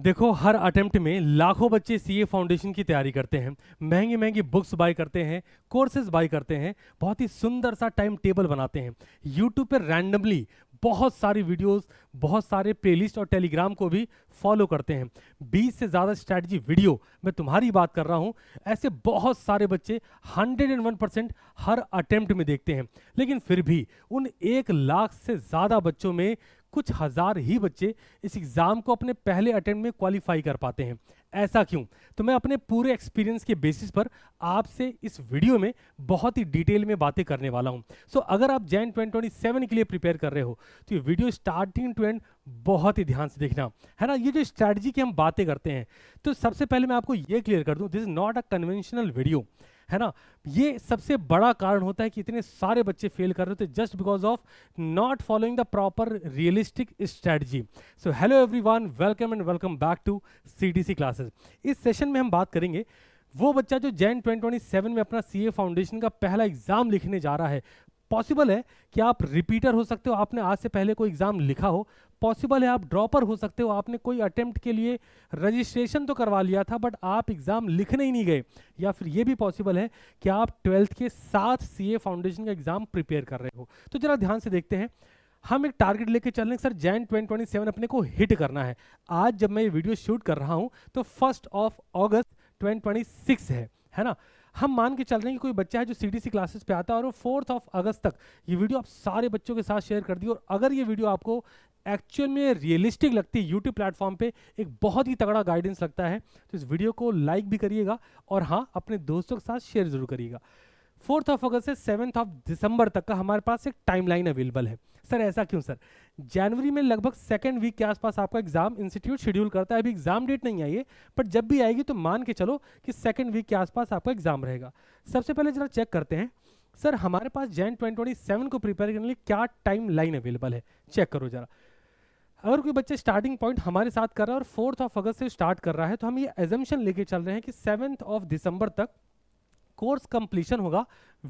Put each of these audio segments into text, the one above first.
देखो, हर अटेम्प्ट में लाखों बच्चे सीए फाउंडेशन की तैयारी करते हैं, महंगी महंगी बुक्स बाय करते हैं, कोर्सेज बाय करते हैं, बहुत ही सुंदर सा टाइम टेबल बनाते हैं। यूट्यूब पर रैंडमली बहुत सारी वीडियोस, बहुत सारे प्लेलिस्ट और टेलीग्राम को भी फॉलो करते हैं। 20 से ज़्यादा स्ट्रैटेजी वीडियो, मैं तुम्हारी बात कर रहा हूँ, ऐसे बहुत सारे बच्चे 101% हर अटेम्प्ट में देखते हैं। लेकिन फिर भी उन 1 लाख से ज़्यादा बच्चों में कुछ हजार ही बच्चे इस एग्जाम को अपने पहले अटेम्प्ट में क्वालिफाई कर पाते हैं। ऐसा क्यों? तो मैं अपने पूरे एक्सपीरियंस के बेसिस पर आपसे इस वीडियो में बहुत ही डिटेल में बातें करने वाला हूं। सो अगर आप जैन 2027 के लिए प्रिपेयर कर रहे हो तो ये वीडियो स्टार्टिंग टू एंड बहुत ही ध्यान से देखना, है ना। ये जो स्ट्रैटेजी की हम बातें करते हैं, तो सबसे पहले मैं आपको ये क्लियर कर दूं, this is not a conventional video, है ना। ये सबसे बड़ा कारण होता है कि इतने सारे बच्चे फेल कर रहे होते just because of not following the proper realistic strategy. So hello everyone, welcome and welcome back to CTC classes. इस सेशन में हम बात करेंगे वो बच्चा जो जैन 2027 में अपना सीए फाउंडेशन का पहला एग्जाम लिखने जा रहा है। पॉसिबल है कि आप रिपीटर हो सकते हो, आपने आज से पहले कोई एग्जाम लिखा हो। पॉसिबल है आप ड्रॉपर हो सकते हो, आपने कोई अटेम्प्ट के लिए रजिस्ट्रेशन तो करवा लिया था बट आप एग्जाम लिखने ही नहीं गए। या फिर ये भी पॉसिबल है कि आप 12th के साथ सीए फाउंडेशन का एग्जाम प्रिपेयर कर रहे हो। तो जरा ध्यान से देखते हैं, हम एक टारगेट लेके चल रहे हैं, सर जैन 2027 अपने को हिट करना है। आज जब मैं ये वीडियो शूट कर रहा हूं तो 1 अगस्त 2026 है ना। हम मान के चल रहे हैं कि कोई बच्चा है जो सीटीसी क्लासेस पे आता है और वो 4 अगस्त तक ये वीडियो आप सारे बच्चों के साथ शेयर कर दी। और अगर ये वीडियो आपको एक्चुअल में रियलिस्टिक लगती है, यूट्यूब प्लेटफॉर्म पे एक बहुत ही तगड़ा गाइडेंस लगता है, तो इस वीडियो को लाइक भी करिएगा और हाँ, अपने दोस्तों के साथ शेयर जरूर करिएगा। 4 अगस्त से 7 दिसंबर तक का हमारे पास एक टाइमलाइन अवेलेबल है। सर ऐसा क्यों? सर जनवरी में लगभग सेकेंड वीक के आसपास आपका एग्जाम इंस्टीट्यूट शेड्यूल करता है। अभी एग्जाम डेट नहीं आई है, बट जब भी आएगी तो मान के चलो कि सेकेंड वीक के आसपास आपका एग्जाम रहेगा। सबसे पहले जरा चेक करते हैं, सर हमारे पास जैन 2027 को प्रिपेयर करने के लिए क्या टाइम लाइन अवेलेबल है। चेक करो जरा। अगर कोई बच्चा स्टार्टिंग पॉइंट हमारे साथ कर रहा है और 4 अगस्त से स्टार्ट कर रहा है, तो हम ये एजम्पशन लेके चल रहे हैं कि 7 दिसंबर तक कोर्स कंप्लीशन होगा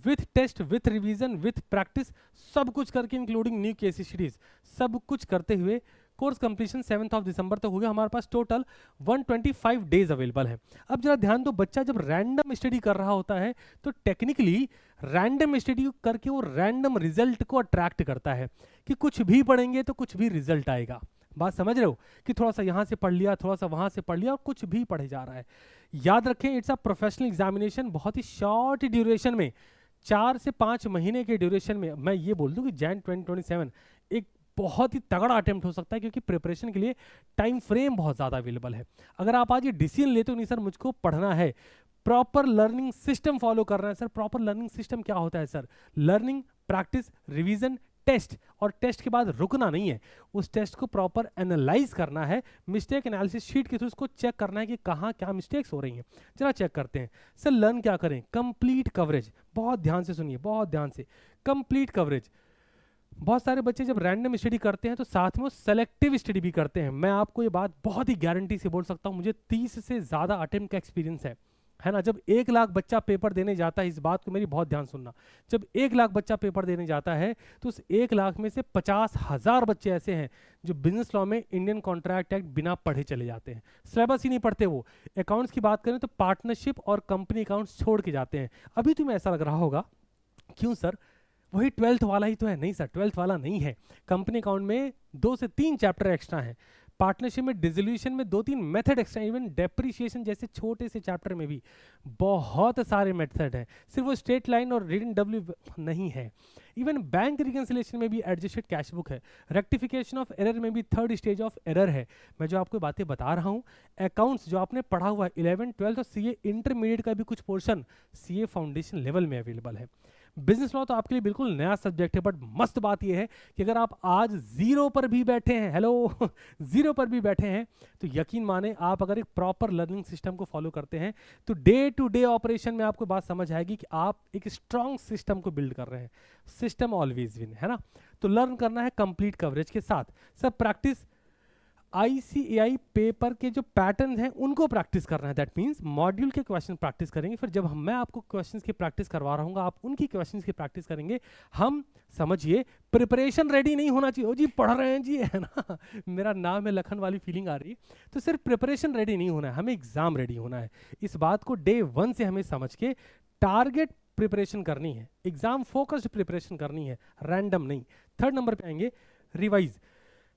with test, with revision, with practice, सब कुछ करके इंक्लूडिंग न्यू केस स्टडीज, सब कुछ करते हुए कोर्स कंप्लीशन 7 दिसंबर तक हो गया। हमारे पास टोटल 125 डेज अवेलेबल है। अब जरा ध्यान दो, बच्चा जब रैंडम स्टडी कर रहा होता है तो टेक्निकली रैंडम स्टडी करके वो रैंडम रिजल्ट को अट्रैक्ट करता है कि कुछ भी पढ़ेंगे तो कुछ भी रिजल्ट आएगा। बात समझ रहे हो कि थोड़ा सा यहां से पढ़ लिया, थोड़ा सा वहां से पढ़ लिया और कुछ भी पढ़े जा रहा है। याद रखें, इट्स अ प्रोफेशनल एग्जामिनेशन। बहुत ही शॉर्ट ड्यूरेशन में, 4 से 5 महीने के ड्यूरेशन में मैं ये बोल दूं कि जैन 2027 एक बहुत ही तगड़ा अटेम्प्ट हो सकता है, क्योंकि प्रिपरेशन के लिए टाइम फ्रेम बहुत ज़्यादा अवेलेबल है। अगर आप आज ये डिसीजन लेते हो नहीं सर मुझको पढ़ना है, प्रॉपर लर्निंग सिस्टम फॉलो कर रहे हैं। सर प्रॉपर लर्निंग सिस्टम क्या होता है? Sir learning, practice, revision, test, और टेस्ट के बाद रुकना नहीं है, उस टेस्ट को प्रॉपर एनालाइज करना है, मिस्टेक एनालिसिस शीट के थ्रू उसको चेक करना है कि कहाँ क्या मिस्टेक्स हो रही हैं। जरा चेक करते हैं। सर लर्न क्या करें? Complete coverage. बहुत ध्यान से सुनिए, बहुत ध्यान से। Complete coverage. बहुत सारे बच्चे जब रैंडम स्टडी करते हैं तो साथ में वो सेलेक्टिव स्टडी भी करते हैं। मैं आपको ये बात बहुत ही गारंटी से बोल सकता हूँ, मुझे 30 से ज़्यादा अटेम्प्ट का एक्सपीरियंस है ना। जब 1 लाख बच्चा पेपर देने जाता है, इस बात को मेरी बहुत ध्यान सुनना, जब 1 लाख बच्चा पेपर देने जाता है तो उस 1 लाख में से 50,000 बच्चे ऐसे हैं जो बिजनेस लॉ में इंडियन कॉन्ट्रैक्ट एक्ट बिना पढ़े चले जाते हैं, सिलेबस ही नहीं पढ़ते। वो अकाउंट्स की बात करें तो पार्टनरशिप और कंपनी अकाउंट्स छोड़ के जाते हैं। अभी तुम्हें ऐसा लग रहा होगा क्यों सर, वही 12th वाला ही तो है। नहीं सर, 12th वाला नहीं है। कंपनी अकाउंट में 2 से 3 चैप्टर एक्स्ट्रा हैं, पार्टनरशिप में डिसोल्यूशन में 2-3 मेथड एक्स्ट्रा, इवन डेप्रिसिएशन जैसे छोटे से चैप्टर में भी बहुत सारे मेथड हैं। सिर्फ वो स्ट्रेट लाइन और रीडिंग डब्ल्यू नहीं है। इवन बैंक रिकंसिलिएशन में भी एडजस्टेड कैश बुक है। रेक्टिफिकेशन ऑफ एरर में भी 3rd स्टेज ऑफ एरर है। मैं जो आपको बातें बता रहा हूँ, अकाउंट्स जो आपने पढ़ा हुआ है 11th 12th और सीए इंटरमीडिएट का भी कुछ पोर्शन सीए फाउंडेशन लेवल में अवेलेबल है। बिजनेस लॉ तो आपके लिए बिल्कुल नया सब्जेक्ट है, बट मस्त बात यह है कि अगर आप आज जीरो पर भी बैठे हैं, हेलो जीरो पर भी बैठे हैं, तो यकीन माने आप अगर एक प्रॉपर लर्निंग सिस्टम को फॉलो करते हैं तो डे टू डे ऑपरेशन में आपको बात समझ आएगी कि आप एक स्ट्रॉन्ग सिस्टम को बिल्ड कर रहे हैं। सिस्टम ऑलवेज विन, है ना। तो लर्न करना है कंप्लीट कवरेज के साथ। सर प्रैक्टिस, ICAI पेपर के जो पैटर्न हैं उनको प्रैक्टिस करना है। दैट मीन्स मॉड्यूल के क्वेश्चन प्रैक्टिस करेंगे, फिर जब मैं आपको क्वेश्चंस की प्रैक्टिस करवा रहा हूँ आप उनकी क्वेश्चंस की प्रैक्टिस करेंगे। हम समझिए प्रिपरेशन रेडी नहीं होना चाहिए, ओ जी पढ़ रहे हैं जी, है ना, मेरा नाम है लखन वाली फीलिंग आ रही है। तो सिर्फ प्रिपरेशन रेडी नहीं होना है, हमें एग्जाम रेडी होना है। इस बात को डे 1 से हमें समझ के टारगेट प्रिपरेशन करनी है, एग्जाम फोकस्ड प्रिपरेशन करनी है, रैंडम नहीं। थर्ड नंबर पे आएंगे रिवाइज।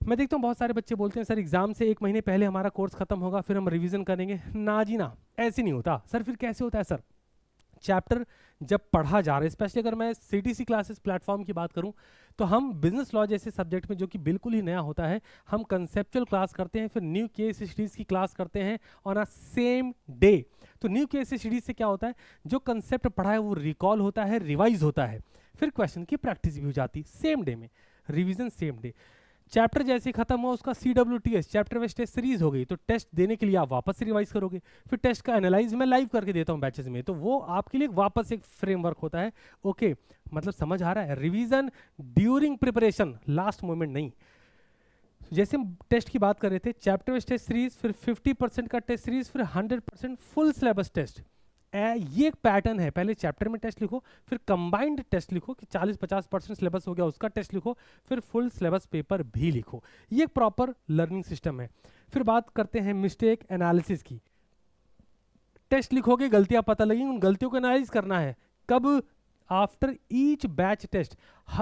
मैं देखता हूँ बहुत सारे बच्चे बोलते हैं सर एग्जाम से 1 महीने पहले हमारा कोर्स खत्म होगा फिर हम रिवीजन करेंगे। ना जी ना, ऐसे नहीं होता। सर फिर कैसे होता है? सर चैप्टर जब पढ़ा जा रहा है, स्पेशली अगर मैं CTC क्लासेस प्लेटफॉर्म की बात करूं, तो हम बिजनेस लॉ जैसे सब्जेक्ट में जो कि बिल्कुल ही नया होता है, हम कंसेप्चुअल क्लास करते हैं, फिर न्यू केस स्टडीज की क्लास करते हैं ऑन अ सेम डे। तो न्यू केस स्टडीज से क्या होता है, जो कंसेप्ट पढ़ा है वो रिकॉल होता है, रिवाइज होता है, फिर क्वेश्चन की प्रैक्टिस भी हो जाती सेम डे में, रिविजन सेम डे। चैप्टर जैसे खत्म हुआ उसका CWTS chapter wise test series हो गई, तो टेस्ट देने के लिए आप वापस से रिवाइज करोगे, फिर टेस्ट का एनालाइज मैं लाइव करके देता हूँ बैचेस में, तो वो आपके लिए वापस एक फ्रेमवर्क होता है। ओके, मतलब समझ आ रहा है? Revision during preparation, last moment नहीं। जैसे हम टेस्ट की बात कर रहे थे, चैप्टर वाइज टेस्ट सीरीज, फिर 50% का टेस्ट सीरीज, फिर 100% फुल सिलेबस टेस्ट। ये एक पैटर्न है, पहले चैप्टर में टेस्ट लिखो, फिर कंबाइंड टेस्ट लिखो कि 40-50% सिलेबस हो गया उसका टेस्ट लिखो, फिर फुल सिलेबस पेपर भी लिखो। ये एक प्रॉपर लर्निंग सिस्टम है। फिर बात करते हैं मिस्टेक एनालिसिस की। टेस्ट लिखोगे, गलतियां पता लगेंगी, उन गलतियों को एनालाइज करना है। कब? After each batch test.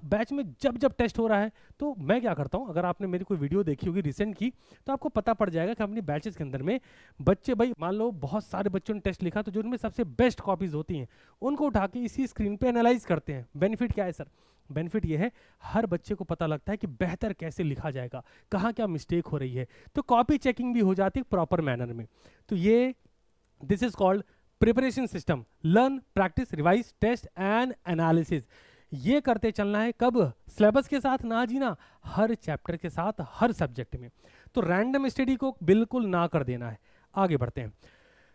Batch में जब जब टेस्ट हो रहा है तो मैं क्या करता हूं, अगर आपने मेरी कोई वीडियो देखी होगी रिसेंट की, तो आपको पता पड़ जाएगा कि अपनी बैचेस के अंदर में बच्चे, भाई मान लो बहुत सारे बच्चों ने टेस्ट लिखा, तो जो उनमें सबसे बेस्ट कॉपीज होती हैं उनको उठा के इसी स्क्रीन पे एनालाइज करते हैं। बेनिफिट क्या है सर? बेनिफिट ये है, हर बच्चे को पता लगता है कि बेहतर कैसे लिखा जाएगा, कहाँ क्या मिस्टेक हो रही है, तो कॉपी चेकिंग भी हो जाती है प्रॉपर मैनर में। तो ये this is called preparation system. Learn, practice, revise, test and analysis. ये करते चलना है। कब? सिलेबस के साथ ना जी ना, हर चैप्टर के साथ, हर सब्जेक्ट में। तो रैंडम स्टडी को बिल्कुल ना कर देना है। आगे बढ़ते हैं।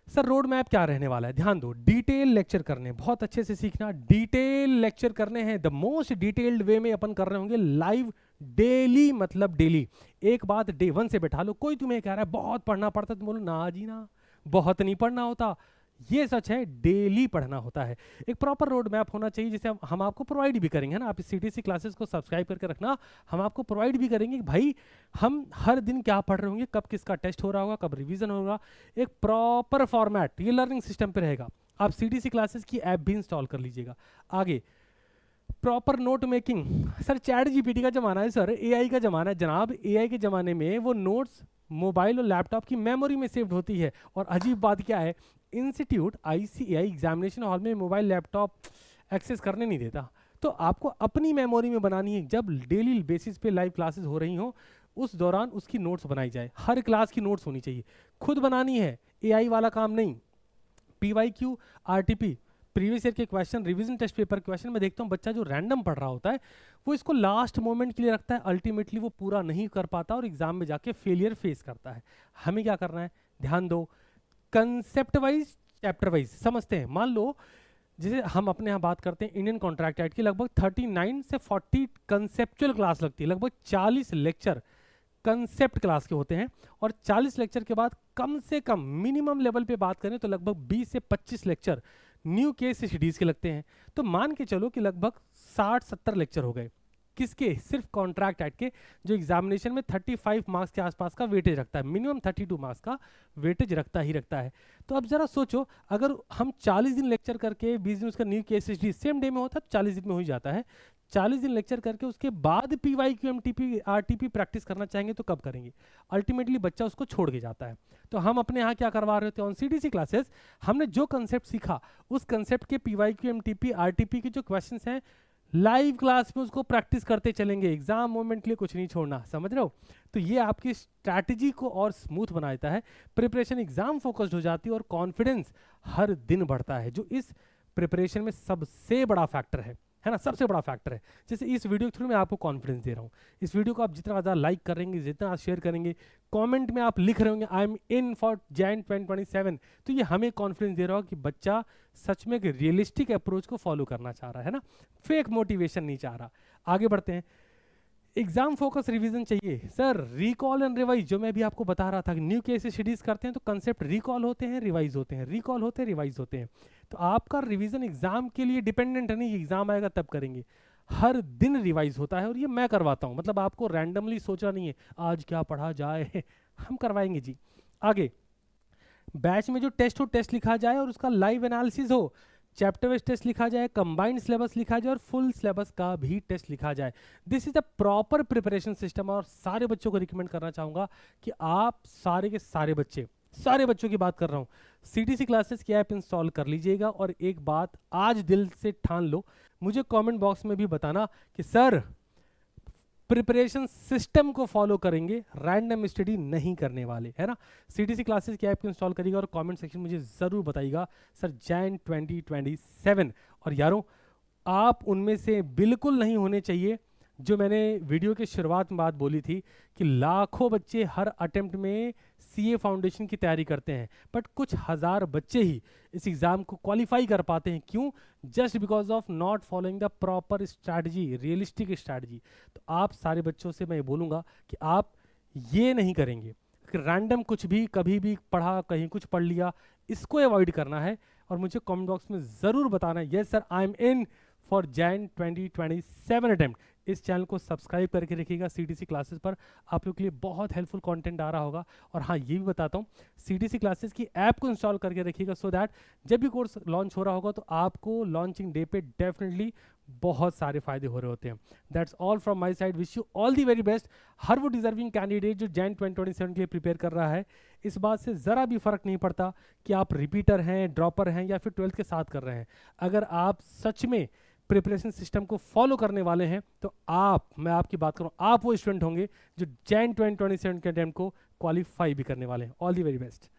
सर रोड मैप क्या रहने वाला है? ध्यान दो, डिटेल लेक्चर करने, बहुत अच्छे से सीखना, डिटेल लेक्चर करने हैं, द मोस्ट डिटेल्ड वे में अपन कर रहे होंगे लाइव डेली, मतलब डेली। एक बात डे 1 से बैठा लो। कोई तुम्हें कह रहा है बहुत पढ़ना पड़ता है, तुम बोलो ना जी ना, बहुत नहीं पढ़ना होता। ये सच है, डेली पढ़ना होता है। एक प्रॉपर रोड मैप होना चाहिए, जिसे हम आपको प्रोवाइड भी करेंगे ना। आप इस CTC क्लासेस को सब्सक्राइब करके रखना, हम आपको प्रोवाइड भी करेंगे कि भाई हम हर दिन क्या पढ़ रहे होंगे, कब किसका टेस्ट हो रहा होगा, कब रिवीजन होगा। एक प्रॉपर फॉर्मेट ये लर्निंग सिस्टम पे रहेगा। आप CTC क्लासेस की ऐप भी इंस्टॉल कर लीजिएगा। आगे proper note making. Sir chat GPT का जमाना है, सर AI का जमाना है। जनाब AI के जमाने में वो नोट्स मोबाइल और लैपटॉप की मेमोरी में सेव्ड होती है। और अजीब बात क्या है, इंस्टीट्यूट ICAI एग्जामिनेशन हॉल में मोबाइल लैपटॉप एक्सेस करने नहीं देता। तो आपको अपनी मेमोरी में बनानी है। जब डेली बेसिस पे लाइव क्लासेस हो रही हो, उस दौरान उसकी नोट्स बनाई जाए। हर क्लास की नोट्स होनी चाहिए, खुद बनानी है, AI वाला काम नहीं। PYQ, RTP, प्रीवियस ईयर के question, revision test paper question में देखता हूँ बच्चा जो रैंडम पढ़ रहा होता है वो इसको लास्ट मोमेंट के लिए रखता है, अल्टीमेटली वो पूरा नहीं कर पाता और एग्जाम में जाके फेलियर फेस करता है। हमें क्या करना है? ध्यान दो, कंसेप्ट वाइज, चैप्टर वाइज समझते हैं। मान लो जैसे हम अपने यहाँ बात करते हैं इंडियन कॉन्ट्रैक्ट एक्ट की, लगभग 39 से 40 कंसेप्चुअल क्लास लगती है, लगभग 40 लेक्चर कंसेप्ट क्लास के होते हैं। और 40 लेक्चर के बाद कम से कम मिनिमम लेवल पे बात करें तो लगभग 20 से 25 लेक्चर न्यू केस स्टडीज के लगते हैं। तो मान के चलो कि लगभग 60-70 लेक्चर हो गए। किसके? सिर्फ कॉन्ट्रैक्ट एक्ट के, जो एग्जामिनेशन में 35 मार्क्स के आसपास का वेटेज रखता है, मिनिमम 32 मार्क्स का वेटेज रखता ही रखता है। तो अब जरा सोचो, अगर हम 40 दिन लेक्चर करके 20 दिन उसका new case study same day में होता है, 40 दिन में हो ही जाता है। 40 दिन लेक्चर करके उसके बाद PYQ, MTP, RTP प्रैक्टिस करना चाहेंगे तो कब करेंगे? अल्टीमेटली बच्चा उसको छोड़ के जाता है। तो हम अपने यहाँ क्या करवा रहे होते हैं? ऑन CTC क्लासेस हमने जो कंसेप्ट सीखा उस कंसेप्ट के PYQ, MTP, RTP के जो क्वेश्चंस हैं लाइव क्लास में उसको प्रैक्टिस करते चलेंगे। एग्जाम मोमेंट के लिए कुछ नहीं छोड़ना, समझ रहे हो? तो ये आपकी स्ट्रैटेजी को और स्मूथ बना देता है, प्रिपरेशन एग्जाम फोकस्ड हो जाती है और कॉन्फिडेंस हर दिन बढ़ता है, जो इस प्रिपरेशन में सबसे बड़ा फैक्टर है ना, सबसे बड़ा फैक्टर है। जैसे इस वीडियो के थ्रू मैं आपको कॉन्फिडेंस दे रहा हूँ। इस वीडियो को आप जितना ज़्यादा लाइक करेंगे, जितना शेयर करेंगे, कमेंट में आप लिख रहे होंगे I am in for Jain 2027, तो ये हमें कॉन्फिडेंस दे रहा होगा कि बच्चा सच में एक रियलिस्टिक अप्रोच को फॉलो करना चाह रहा है ना, फेक मोटिवेशन नहीं चाह रहा। आगे बढ़ते हैं। एग्जाम फोकस रिवीजन चाहिए सर, रिकॉल एंड रिवाइज, जो मैं भी आपको बता रहा था, न्यू केस स्टडीज करते हैं तो कंसेप्ट रिकॉल होते हैं, रिवाइज होते हैं, रिकॉल होते हैं, रिवाइज होते हैं। तो आपका रिवीजन एग्जाम के लिए डिपेंडेंट है, नहीं एग्जाम आएगा तब करेंगे। हर दिन रिवाइज होता है और ये मैं करवाता हूँ, मतलब आपको रैंडमली सोचना नहीं है आज क्या पढ़ा जाए हम करवाएंगे जी। आगे, बैच में जो टेस्ट हो टेस्ट लिखा जाए और उसका लाइव एनालिसिस हो, चैप्टर वाइज टेस्ट लिखा जाए, कंबाइंड सिलेबस लिखा जाए और फुल सिलेबस का भी टेस्ट लिखा जाए। This is the proper preparation system. और सारे बच्चों को रिकमेंड करना चाहूँगा कि आप सारे के सारे बच्चे, सारे बच्चों की बात कर रहा हूँ, सीटीसी क्लासेस की ऐप इंस्टॉल कर लीजिएगा। और एक बात आज दिल से ठान लो, मुझे कमेंट बॉक्स में भी बताना कि सर प्रिपरेशन सिस्टम को फॉलो करेंगे, रैंडम स्टडी नहीं करने वाले, है ना। सीटीसी क्लासेस की ऐप को इंस्टॉल करिएगा और कमेंट सेक्शन मुझे ज़रूर बताइएगा सर जैन 2027। और यारों, आप उनमें से बिल्कुल नहीं होने चाहिए जो मैंने वीडियो के शुरुआत में बात बोली थी कि लाखों बच्चे हर अटेम्प्ट में सीए फाउंडेशन की तैयारी करते हैं, बट कुछ हज़ार बच्चे ही इस एग्ज़ाम को क्वालिफाई कर पाते हैं। क्यों? Just because of not following the proper strategy, realistic strategy. तो आप सारे बच्चों से मैं बोलूँगा कि आप ये नहीं करेंगे कि रैंडम कुछ भी कभी भी पढ़ा, कहीं कुछ पढ़ लिया, इसको अवॉइड करना है। और मुझे कमेंट बॉक्स में ज़रूर बताना है yes sir I am in for Jain 2027 attempt. इस चैनल को सब्सक्राइब करके रखिएगा, सीटीसी क्लासेस पर आप लोग के लिए बहुत हेल्पफुल कंटेंट आ रहा होगा। और हाँ, ये भी बताता हूँ, सीटीसी क्लासेस की ऐप को इंस्टॉल करके रखिएगा सो दैट जब भी कोर्स लॉन्च हो रहा होगा तो आपको लॉन्चिंग डे पे डेफिनेटली बहुत सारे फायदे हो रहे होते हैं। That's all from my side, wish you all the very best. हर वो डिजर्विंग कैंडिडेट जो जैन 2027 के लिए प्रिपेयर कर रहा है, इस बात से ज़रा भी फ़र्क नहीं पड़ता कि आप रिपीटर हैं, ड्रॉपर हैं या फिर 12th के साथ कर रहे हैं। अगर आप सच में प्रिपरेशन सिस्टम को फॉलो करने वाले हैं तो आप, मैं आपकी बात करूं, आप वो स्टूडेंट होंगे जो जैन 2027 के अटेम्प्ट को क्वालिफाई भी करने वाले हैं। All the very best.